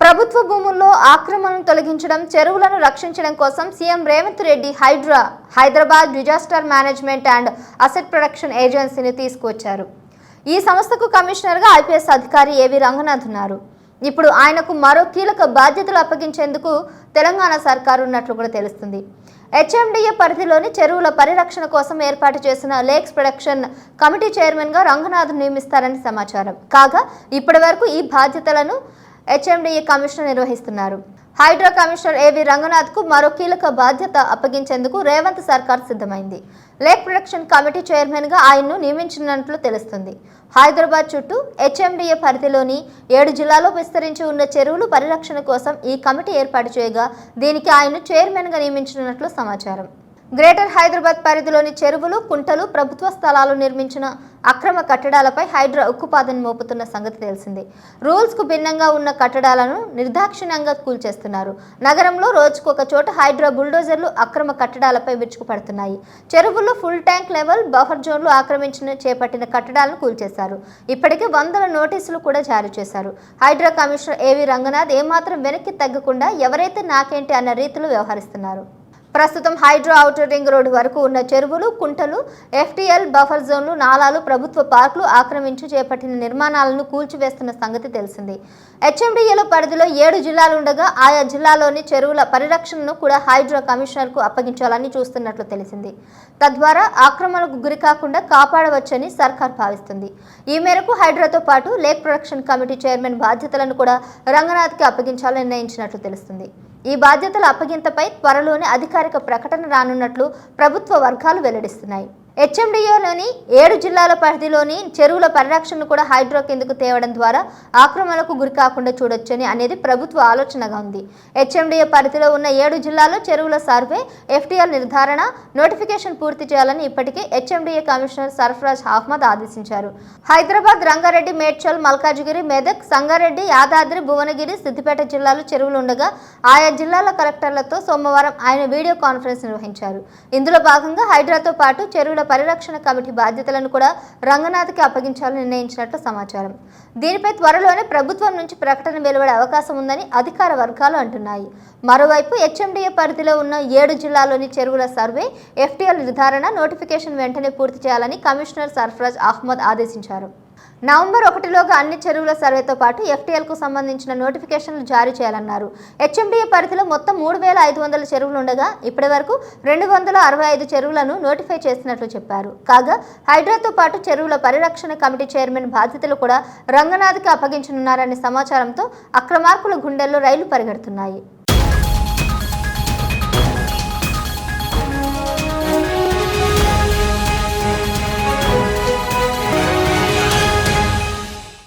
ప్రభుత్వ భూముల్లో ఆక్రమణను తొలగించడం, చెరువులను రక్షించడం కోసం CM Revanth Reddy Hyderabad disaster management and asset protection ఏజెన్సీని తీసుకొచ్చారు. ఈ సంస్థకు కమిషనర్గా ఐపీఎస్ అధికారి ఏవి రంగనాథ్ ఉన్నారు. ఇప్పుడు ఆయనకు మరో కీలక బాధ్యతలు అప్పగించేందుకు తెలంగాణ సర్కారు ఉన్నట్లు కూడా తెలుస్తుంది. హెచ్ఎండిఏ పరిధిలోని చెరువుల పరిరక్షణ కోసం ఏర్పాటు చేసిన లేక్స్ ప్రొటెక్షన్ కమిటీ చైర్మన్గా రంగనాథ్ నియమిస్తారని సమాచారం. కాగా ఇప్పటి వరకు ఈ బాధ్యతలను హెచ్ఎండిఏ కమిషనర్ నిర్వహిస్తున్నారు. హైడ్రా కమిషనర్ ఏవి రంగనాథ్ కు మరో కీలక బాధ్యత అప్పగించేందుకు రేవంత్ సర్కార్ సిద్ధమైంది. లేక్ ప్రొటెక్షన్ కమిటీ చైర్మన్ గా ఆయన్ను నియమించినట్లు తెలుస్తుంది. హైదరాబాద్ చుట్టూ హెచ్ఎండిఏ పరిధిలోని 7 జిల్లాల్లో విస్తరించి ఉన్న చెరువులు పరిరక్షణ కోసం ఈ కమిటీ ఏర్పాటు చేయగా దీనికి ఆయన్ను చైర్మన్ గా నియమించినట్లు సమాచారం. గ్రేటర్ హైదరాబాద్ పరిధిలోని చెరువులు, కుంటలు, ప్రభుత్వ స్థలాలు నిర్మించిన అక్రమ కట్టడాలపై హైడ్రా ఉక్కుపాదం మోపుతున్న సంగతి తెలిసిందే. రూల్స్ కు భిన్నంగా ఉన్న కట్టడాలను నిర్దాక్షిణ్యంగా కూల్చేస్తున్నారు. నగరంలో రోజుకు ఒక చోట హైడ్రా బుల్డోజర్లు అక్రమ కట్టడాలపై విరుచుకుపడుతున్నాయి. చెరువుల్లో ఫుల్ ట్యాంక్ లెవెల్ బఫర్ జోన్లు చేపట్టిన కట్టడాలను కూల్చేశారు. ఇప్పటికే వందల నోటీసులు కూడా జారీ చేశారు. హైడ్రా కమిషనర్ ఏవి రంగనాథ్ ఏమాత్రం వెనక్కి తగ్గకుండా ఎవరైతే నాకేంటి అన్న రీతిలో వ్యవహరిస్తున్నారు. ప్రస్తుతం హైడ్రా ఔటర్ రింగ్ రోడ్డు వరకు ఉన్న చెరువులు, కుంటలు, ఎఫ్టీఎల్ బఫర్ జోన్లు, నాలాలు, ప్రభుత్వ పార్కులు ఆక్రమించి చేపట్టిన నిర్మాణాలను కూల్చివేస్తున్న సంగతి తెలిసింది. హెచ్ఎండిఏలో పరిధిలో 7 జిల్లాలు ఉండగా ఆయా జిల్లాలోని చెరువుల పరిరక్షణను కూడా హైడ్రా కమిషనర్కు అప్పగించాలని చూస్తున్నట్లు తెలిసింది. తద్వారా ఆక్రమణకు గురికాకుండా కాపాడవచ్చని సర్కార్ భావిస్తుంది. ఈ మేరకు హైడ్రాతో పాటు లేక్ ప్రొటెక్షన్ కమిటీ చైర్మన్ బాధ్యతలను కూడా రంగనాథ్కి అప్పగించాలని నిర్ణయించినట్లు తెలుస్తుంది. ఈ బాధ్యతల అప్పగింతపై త్వరలోనే అధికారిక ప్రకటన రానున్నట్లు ప్రభుత్వ వర్గాలు వెల్లడిస్తున్నాయి. హెచ్ఎండిఏలోని 7 జిల్లాల పరిధిలోని చెరువుల పరిరక్షణను కూడా హైడ్రా కిందకు తేవడం ద్వారా ఆక్రమణకు గురికాకుండా చూడొచ్చని అనేది ప్రభుత్వ ఆలోచనగా ఉంది. హెచ్ఎండిఏ పరిధిలో ఉన్న 7 జిల్లాల్లో చెరువుల సర్వే, ఎఫ్టీఎల్ నిర్ధారణ, నోటిఫికేషన్ పూర్తి చేయాలని ఇప్పటికే హెచ్ఎండిఏ కమిషనర్ సర్ఫరాజ్ అహ్మద్ ఆదేశించారు. హైదరాబాద్, రంగారెడ్డి, మేడ్చల్, మల్కాజ్గిరి, మెదక్, సంగారెడ్డి, యాదాద్రి, భువనగిరి, సిద్దిపేట జిల్లాలు చెరువులు ఉండగా ఆయా జిల్లాల కలెక్టర్లతో సోమవారం ఆయన వీడియో కాన్ఫరెన్స్ నిర్వహించారు. ఇందులో భాగంగా హైడ్రాతో పాటు చెరువుల పరిరక్షణ కమిటీ బాధ్యతలను కూడా రంగనాథ్కి అప్పగించాలని నిర్ణయించినట్లు సమాచారం. దీనిపై త్వరలోనే ప్రభుత్వం నుంచి ప్రకటన వెలువడే అవకాశం ఉందని అధికార వర్గాలు అంటున్నాయి. మరోవైపు హెచ్ఎండిఏ పరిధిలో ఉన్న 7 జిల్లాల్లోని చెరువుల సర్వే, ఎఫ్టీఎల్ నిర్ధారణ, నోటిఫికేషన్ వెంటనే పూర్తి చేయాలని కమిషనర్ సర్ఫరాజ్ అహ్మద్ ఆదేశించారు. నవంబర్ 1లోగా అన్ని చెరువుల సర్వేతో పాటు ఎఫ్టీఎల్కు సంబంధించిన నోటిఫికేషన్లు జారీ చేయాలన్నారు. హెచ్ఎండిఏ పరిధిలో మొత్తం 3500 చెరువులు ఉండగా ఇప్పటి వరకు 265 చెరువులను నోటిఫై చేసినట్లు చెప్పారు. కాగా హైడ్రాతో పాటు చెరువుల పరిరక్షణ కమిటీ చైర్మన్ బాధ్యతలు కూడా రంగనాథ్కి అప్పగించనున్నారనే సమాచారంతో అక్రమార్కుల గుండెల్లో రైలు పరిగెడుతున్నాయి.